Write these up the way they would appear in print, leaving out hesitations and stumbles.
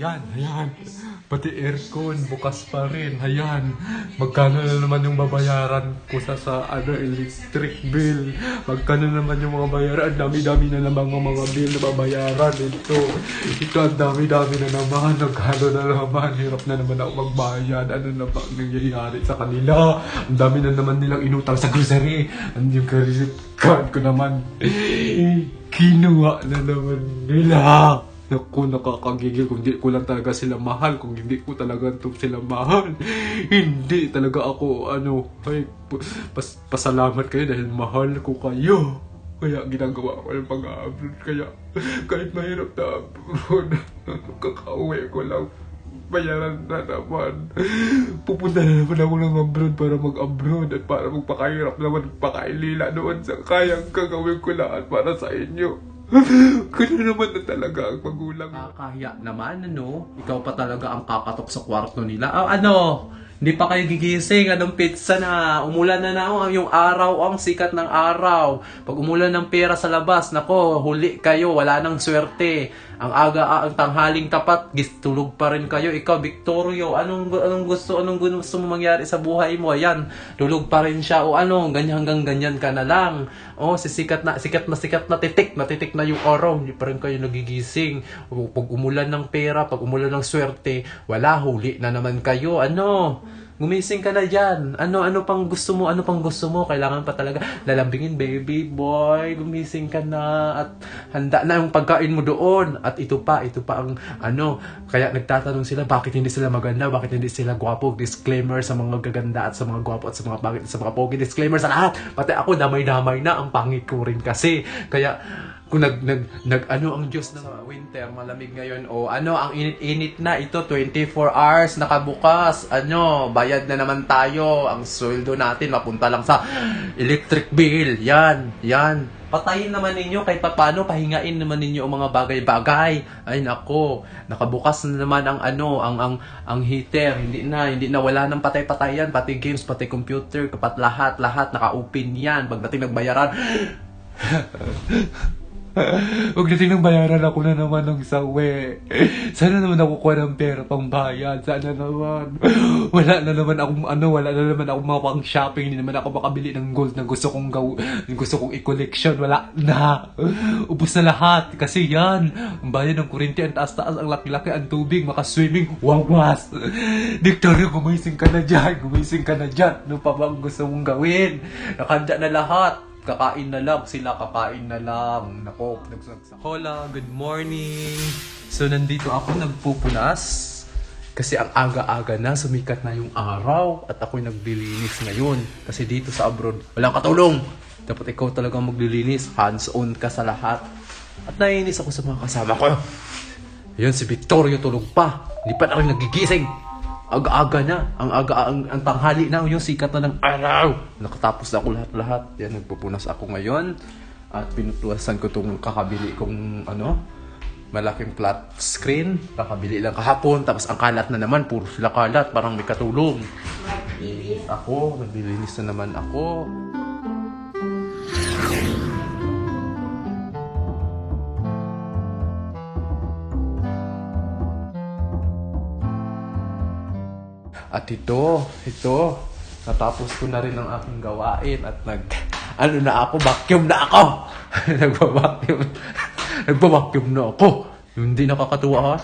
Ayan. Pati aircon, bukas pa rin. Ayan. Magkano na naman yung babayaran ko sa electric bill. Magkano naman yung mga bayaran. Ang dami-dami na naman ang mga bill na babayaran. Ito ang dami-dami na naman. Nagkano na naman. Hirap na naman ako magbayad. Ano na ba ang nangyayari sa kanila? Ang dami na naman nilang inutang sa grocery. Yung credit card ko naman. Kinuha na naman nila. Naku, nakakagigil kung hindi ko lang talaga sila mahal, kung hindi ko talaga sila mahal. Hindi talaga ako, pasalamat kayo dahil mahal ko kayo. Kaya ginagawa ko yung pag-abroad. Kaya kahit mahirap na abroad, kakauwi ko lang. Bayaran na naman. Pupunta na naman ako ng abroad para mag-abroad at para magpakahirap naman, magpakailila doon sa kayang gagawin ko lahat para sa inyo. Kaya naman na talaga ang magulang. Kaya naman, Ikaw pa talaga ang kakatok sa kwarto nila. Hindi pa kayo gigising. Anong pizza na? Umulan na yung araw, ang sikat ng araw. Pag umulan ng pera sa labas, nako, huli kayo. Wala nang swerte. Ang tanghaling tapat, tulog pa rin kayo. Ikaw, Victorio, anong gusto mo mangyari sa buhay mo? Ayan, tulog pa rin siya. Ganyan hanggang ganyan ka na lang. Sikat na titik na yung araw. Hindi pa rin kayo nagigising. Pag umulan ng pera, pag umulan ng swerte, wala, huli na naman kayo. Gumising ka na dyan. Ano pang gusto mo? Kailangan pa talaga lalambingin, baby boy. Gumising ka na at handa na yung pagkain mo doon. At ito pa ang kaya nagtatanong sila bakit hindi sila maganda, bakit hindi sila gwapo. Disclaimer sa mga gaganda at sa mga gwapo at sa mga pangit, sa mga pogi. Disclaimer sa lahat. Pati ako damay-damay na, ang pangit ko rin kasi. Kaya kung ang Diyos ng winter, malamig ngayon, ang init-init na ito, 24 hours nakabukas, bayad na naman tayo, ang sweldo natin mapunta lang sa electric bill, yan, patayin naman ninyo kahit paano, pahingain naman ninyo ang mga bagay-bagay. Ay nako, nakabukas na naman ang heater, hindi na wala nang patay-patayan, pati games, pati computer, kapat lahat naka-open yan, pagdating nagbayaran. Huwag natin nang bayaran ako na naman ng sawi. Sana naman ako kuha ng pera pang bayad. Sana naman. Wala na naman akong mga pang shopping. Hindi naman ako makabili ng gold na gusto kong i-collection. Wala na. Ubus na lahat. Kasi yan, ang bayad ng kuryente, ang taas-taas, ang laki-laki, ang tubig, makaswimming, wawas. Victoria, gumising ka na dyan. Ano pa ba ang gusto mong gawin? Nakanda na lahat. Kakain na lang. Nako, nagsagsak. Hola, good morning. So, nandito ako nagpupunas. Kasi ang aga-aga na, sumikat na yung araw. At ako'y naglilinis ngayon. Kasi dito sa abroad, walang katulong. Dapat ikaw talaga maglilinis. Hands-on ka sa lahat. At naiinis ako sa mga kasama ko. Ayan, si Victorio tulog pa. Hindi pa na rin nagigising. Aga-aga na. Ang tanghali na. Yung sikat na ng araw. Nakatapos na ako lahat-lahat. Yan, nagpupunas ako ngayon. At pinutuwasan ko itong kakabili kong malaking flat screen. Kakabili lang kahapon. Tapos ang kalat na naman. Puro sila kalat. Parang may katulong. Naglilinis na naman ako. At ito, natapos ko na rin ang aking gawain at vacuum na ako. Nagpa-vacuum na ako. Hindi nakakatuwa ha.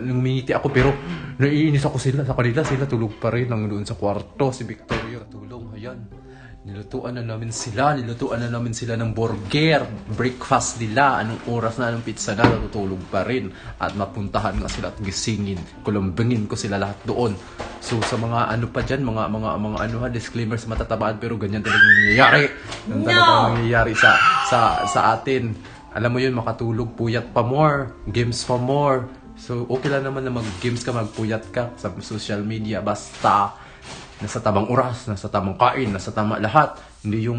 Numingiti ako pero naiinis ako sa kanila. Sila tulog pa rin doon sa kwarto. Si Victoria tulong, ayan. Nilutuan na namin sila ng burger, breakfast nila, anong oras na, anong pizza na, natutulog pa rin. At mapuntahan nga sila at gisingin, kulambingin ko sila lahat doon. So sa mga pa dyan, mga disclaimer sa matatabaan, pero ganyan talagang nangyayari. Ganyan talagang nangyayari sa atin. Alam mo yun, makatulog, puyat pa more, games pa more. So okay lang naman na mag-games ka, magpuyat ka sa social media, basta nasa tamang oras, nasa tamang kain, nasa tama lahat. Hindi yung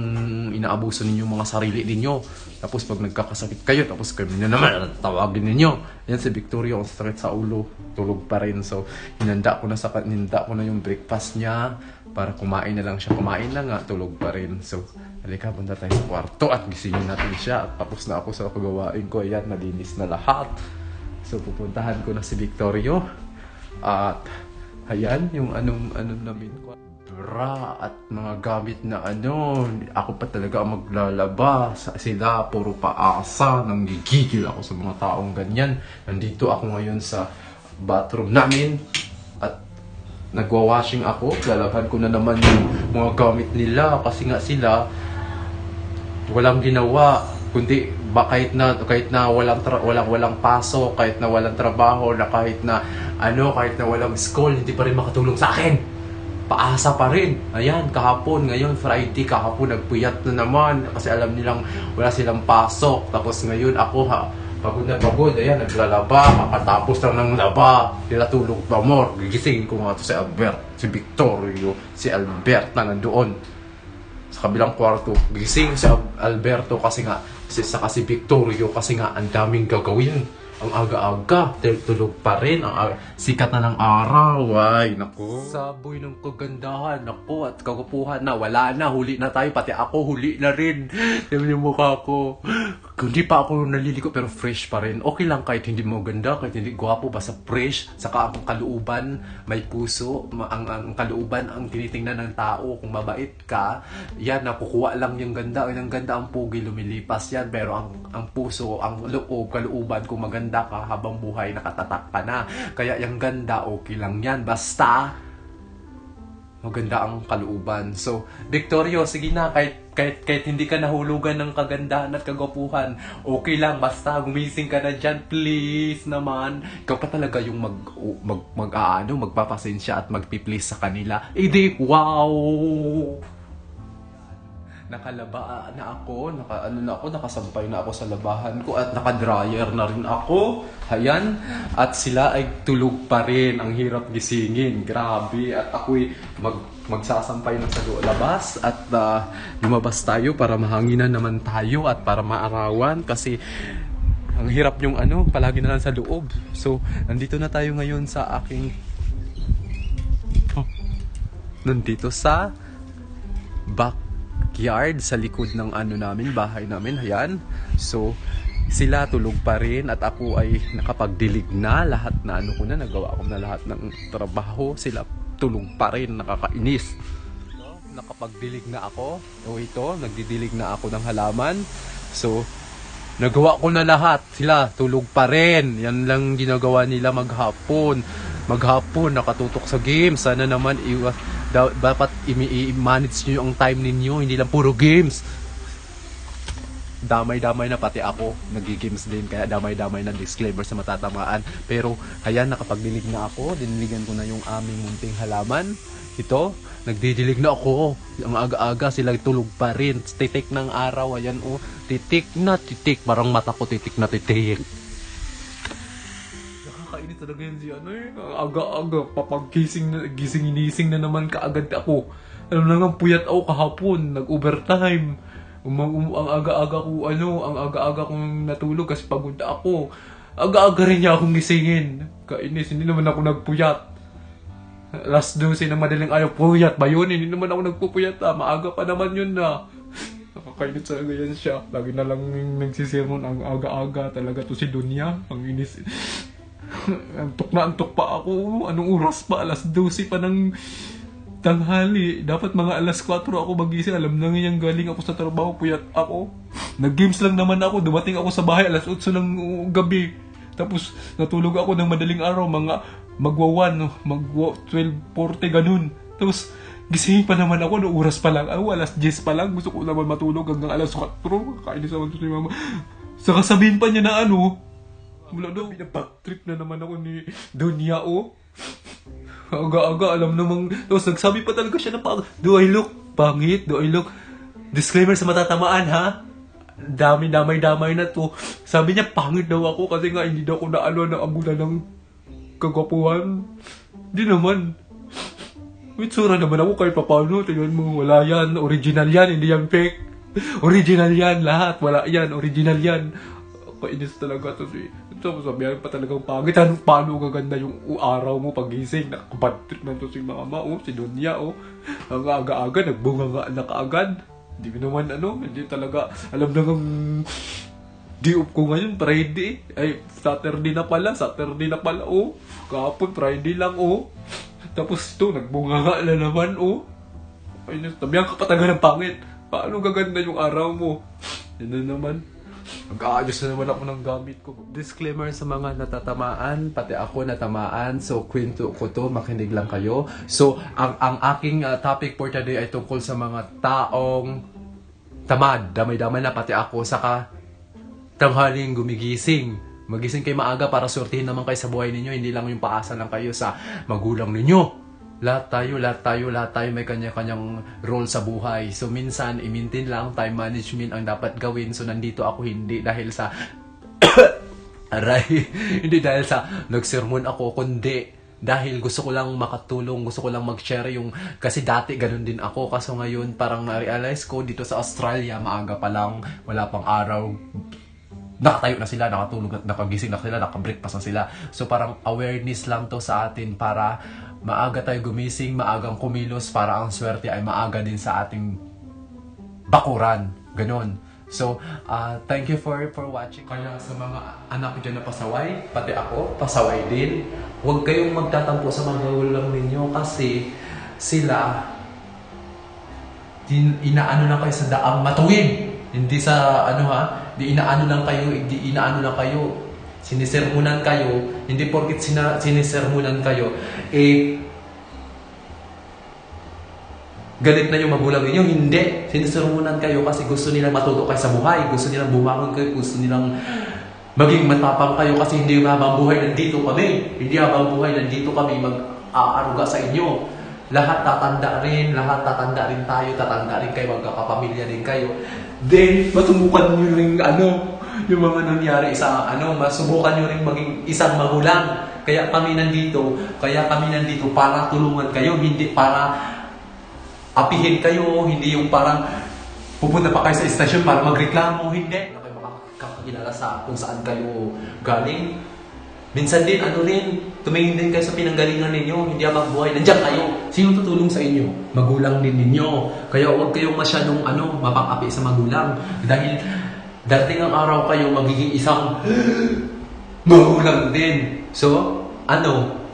inaabuso ninyo mga sarili ninyo. Tapos pag nagkakasakit kayo, tapos kayo na naman tawagin ninyo. Yan si Victoria, ang sakit sa ulo, tulog pa rin. So hinanda ko na yung breakfast niya para kumain na lang siya. Kumain na nga, tulog pa rin. So halika, punta tayo sa kwarto at gisingin natin siya. At tapos na ako sa kagawain ko. Ayan, nalinis na lahat. So, pupuntahan ko na si Victorio. At, ayan, yung anong namin ko. Bra at mga gamit na ako pa talaga ang maglalaba. Sila, puro paasa. Nanggigigil ako sa mga taong ganyan. Nandito ako ngayon sa bathroom namin. At nagwa-washing ako. Lalaban ko na naman yung mga gamit nila. Kasi nga sila, walang ginawa. Kundi kahit na walang pasok, kahit na walang trabaho, na kahit na walang school, hindi pa rin makatulong sa akin. Paasa pa rin. Ayan, kahapon, ngayon Friday, kahapon nagpuyat na naman kasi alam nilang wala silang pasok. Tapos ngayon ako pagod na pagod, ayan, naglalaba, kakatapos lang ng laba. Nila tulog pa more. Gigisingin ko nga to si Albert, si Victorio, si Albert na nandoon sa kabilang kwarto. Gising si Alberto kasi si Victorio kasi nga ang daming gagawin. Ang aga-aga, tulog pa rin, sikat na ng araw, ay, naku. Saboy ng kagandahan, naku, at kagupuhan na, wala na, huli na tayo, pati ako, huli na rin. Tingnan yung mukha ko. Hindi pa ako naliligo, pero fresh pa rin. Okay lang kahit hindi mo ganda, kahit hindi gwapo, basta fresh. Saka ang kalooban, may puso, ang kalooban, ang tinitingnan ng tao, kung mabait ka, yan, nakukuha lang yung ganda, ang ganda ang pugi, lumilipas yan, pero ang puso, ang loob, kalooban, kung maganda ka habang buhay, nakatatak ka na. Kaya yung ganda, okay lang yan. Basta, maganda ang kalooban. So, Victorio, sige na, kahit hindi ka nahulugan ng kagandahan at kagwapuhan, okay lang. Basta, gumising ka na dyan, please naman. Ikaw pa talaga yung magpapasensya at magpi-please sa kanila. Di, wow! Nakalaba na ako, nakasampay na ako sa labahan ko at naka-dryer na rin ako. Ayan, at sila ay tulog pa rin. Ang hirap gisingin, grabe. At ako'y magsasampay na sa labas at lumabas tayo para mahanginan naman tayo at para maarawan kasi ang hirap yung palagi na lang sa loob. So, nandito na tayo ngayon sa nandito sa backyard sa likod ng namin, bahay namin. Ayan. So, sila tulog pa rin at ako ay nakapagdilig na lahat na nagawa ko na lahat ng trabaho. Sila tulog pa rin, nakakainis. Nakapagdilig na ako. Ito, nagdidilig na ako ng halaman. So, nagawa ko na lahat. Sila tulog pa rin. Yan lang ginagawa nila maghapon. Maghapon, nakatutok sa game. Sana naman dapat i-manage nyo ang time ninyo, hindi lang puro games. Damay-damay na, pati ako nag-games din, kaya damay-damay na, disclaimer sa matatamaan. Pero ayan, nakapagdilig na ako, diniligan ko na yung aming munting halaman. Ito, nagdidilig na ako. Ang aga-aga, sila tulog pa rin. Titik ng araw, ayan titik na titik, parang mata ko titik na titik. Nakakainis talaga yan si aga-aga, gising na naman kaagad ako. Alam na nga, puyat ako kahapon, nag-overtime. Ang aga-aga kong natulog kasi pagod ako. Aga-aga rin niya akong gisingin. Kainis, hindi naman ako nagpuyat. Last 12 na madaling ayaw, puyat ba yun? Hindi naman ako nagpupuyat, maaga pa naman yun na. Nakakainis talaga yan siya. Lagi na lang nagsisirmon ang aga-aga talaga to si Dunya. Ang inis. Antok pa ako. Anong oras pa? Alas 12 pa ng tanghali. Dapat mga alas 4 ako magising. Alam na ngayon galing ako sa trabaho. Puyat ako. Nag-games lang naman ako. Dumating ako sa bahay alas 8 ng gabi. Tapos natulog ako ng madaling araw. Magwa 12:40 ganun. Tapos gising pa naman ako. Noong oras pa lang. Alas 10 pa lang. Gusto ko naman matulog hanggang alas 4. Kainis naman ito si mama. Saka sabihin pa niya na mula daw, pinapag-trip na naman ako ni Dunya, Aga-aga, alam namang. Tapos nagsabi pa talaga siya na do I look pangit? Do I look? Disclaimer sa matatamaan, ha? Damay na to. Sabi niya, pangit daw ako kasi nga hindi daw ako na abulan ng kagwapuhan. Hindi naman. May tsura naman ako kahit paano. Tingnan mo, wala yan. Original yan, hindi yan fake. Original yan, lahat. Wala yan, original yan. Kainis talaga to si. So, sabihan pa talagang pangit. Paano gaganda yung araw mo pagising? Nakabad trip na to si mama, si Dunya, Ang aga-aga, nagbunga nga na kaagad. Hindi naman, hindi talaga, alam na Di off ko ngayon, Friday. Ay, Saturday na pala, oh. Kahapon, Friday lang, oh. Tapos ito, nagbunga na naman, oh. Ay, tabihan ka patagal ng pangit. Paano gaganda yung araw mo? Yan na naman. Mag-aayos na naman ako ng gamit ko. Disclaimer sa mga natatamaan, pati ako natamaan. So, kwento ko to, makinig lang kayo. So, ang aking topic for today ay tungkol sa mga taong tamad. Damay-damay na pati ako, saka tanghaling gumigising. Magising kayo maaga para sortihin naman kayo sa buhay ninyo. Hindi lang yung paasa lang kayo sa magulang ninyo. Lahat tayo may kanya-kanyang role sa buhay. So minsan, i-maintain lang, time management ang dapat gawin. So nandito ako hindi dahil sa aray, hindi dahil sa nagsermon ako, kundi dahil gusto ko lang makatulong, gusto ko lang mag-share yung, kasi dati ganun din ako, kaso ngayon parang na-realize ko dito sa Australia, maaga pa lang, wala pang araw, nakatayo na sila, nakatulog at nakagising na sila, nakabreakfast na sila. So parang awareness lang to sa atin para maaga tayo gumising, maagang kumilos para ang swerte ay maaga din sa ating bakuran. Ganon. So, thank you for watching. Kaya sa mga anak dyan na pasaway, pati ako, pasaway din. Huwag kayong magtatampo sa mga magulang ninyo kasi sila inaano lang kayo sa daang matuwid. Hindi sa di inaano lang kayo, sinisermunan kayo, hindi porkit sinisermunan kayo, galit na yung magulang ninyo. Hindi, sinisermunan kayo kasi gusto nilang matuto kayo sa buhay, gusto nilang bumangon kayo, gusto nilang maging matapang kayo kasi hindi habang buhay nandito kami, mag-aaruga sa inyo. Lahat tatanda rin tayo, tatanda rin kayo, magkakapamilya din kayo. Then, masubukan nyo rin yung mga nangyari sa masubukan nyo rin maging isang magulang. Kaya kami nandito para tulungan kayo, hindi para apihin kayo, hindi yung parang pupunta pa kayo sa istasyon para magreklamo, hindi. Kayo makakakilala sa kung saan kayo galing. Minsan din, tumingin din kayo sa pinanggalingan ninyo, hindi habang buhay, nandiyan kayo. Sino tutulong sa inyo? Magulang din ninyo. Kaya huwag kayong masyadong mapang-api sa magulang. Dahil darating ang araw kayo, magiging isang magulang din. So,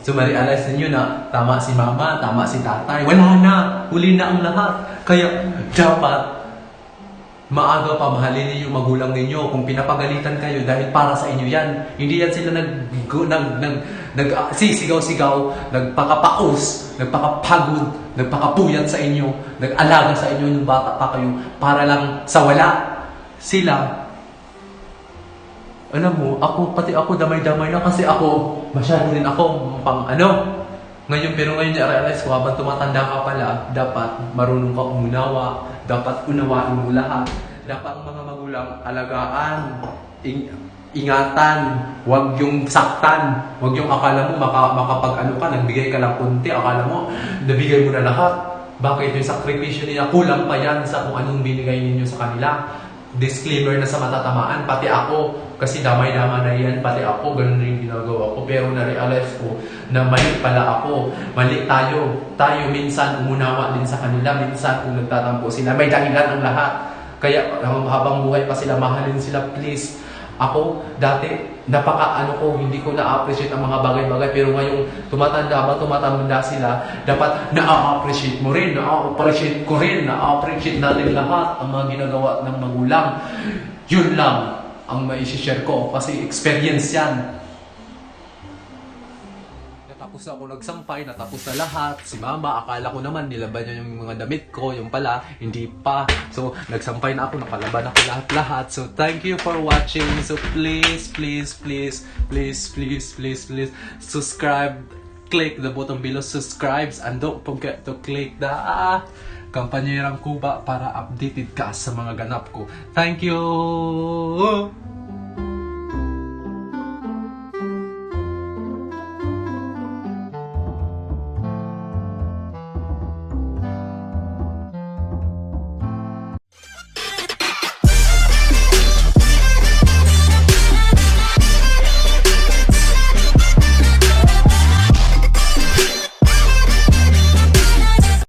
So, ma-realize ninyo na tama si mama, tama si tatay. Wala na, huli na ang lahat. Kaya, dapat maaga pa mahalin ninyo yung magulang ninyo. Kung pinapagalitan kayo dahil para sa inyo yan, hindi yan sila sisigaw-sigaw, nagpakapaos, nagpakapagod, nagpakapuyat sa inyo, nag-alaga sa inyo nung bata pa kayo para lang sa wala. Sila, alam mo, pati ako damay-damay na kasi ako, masyado rin ako Ngayon, pero ngayon na-realize ko, habang tumatanda ka pala, dapat marunong ka umunawa, dapat unawain mo lahat. Dapat ang mga magulang alagaan, ingatan, huwag yung saktan, huwag yung akala mo nagbigay ka lang kunti, akala mo, nabigay mo na lahat. Bakit yung sakripisyo nila, kulang pa yan sa kung anong binigay ninyo sa kanila. Disclaimer na sa matatamaan, pati ako, kasi damay-dama na yan, pati ako, ganun rin ginagawa ko. Pero na-realize ko na mali pala ako, mali tayo. Tayo minsan umunawa din sa kanila, minsan kung nagtatampo sila, may dahilan ang lahat. Kaya habang buhay pa sila, mahalin sila, please. Ako, dati, hindi ko na-appreciate ang mga bagay-bagay, pero ngayong tumatanda sila, dapat na-appreciate mo rin, na-appreciate ko rin, na-appreciate natin lahat ang mga ginagawa ng magulang. Yun lang ang mai-share ko, kasi experience yan. Natapos ako nagsampay, natapos na lahat. Si mama, akala ko naman nilaban niya yung mga damit ko, yung pala, hindi pa. So, nagsampay na ako, nakalaban ako lahat-lahat. So, thank you for watching. So, please, subscribe. Click the button below, subscribe, and don't forget to click the kampanyerang kuba para updated ka sa mga ganap ko. Thank you!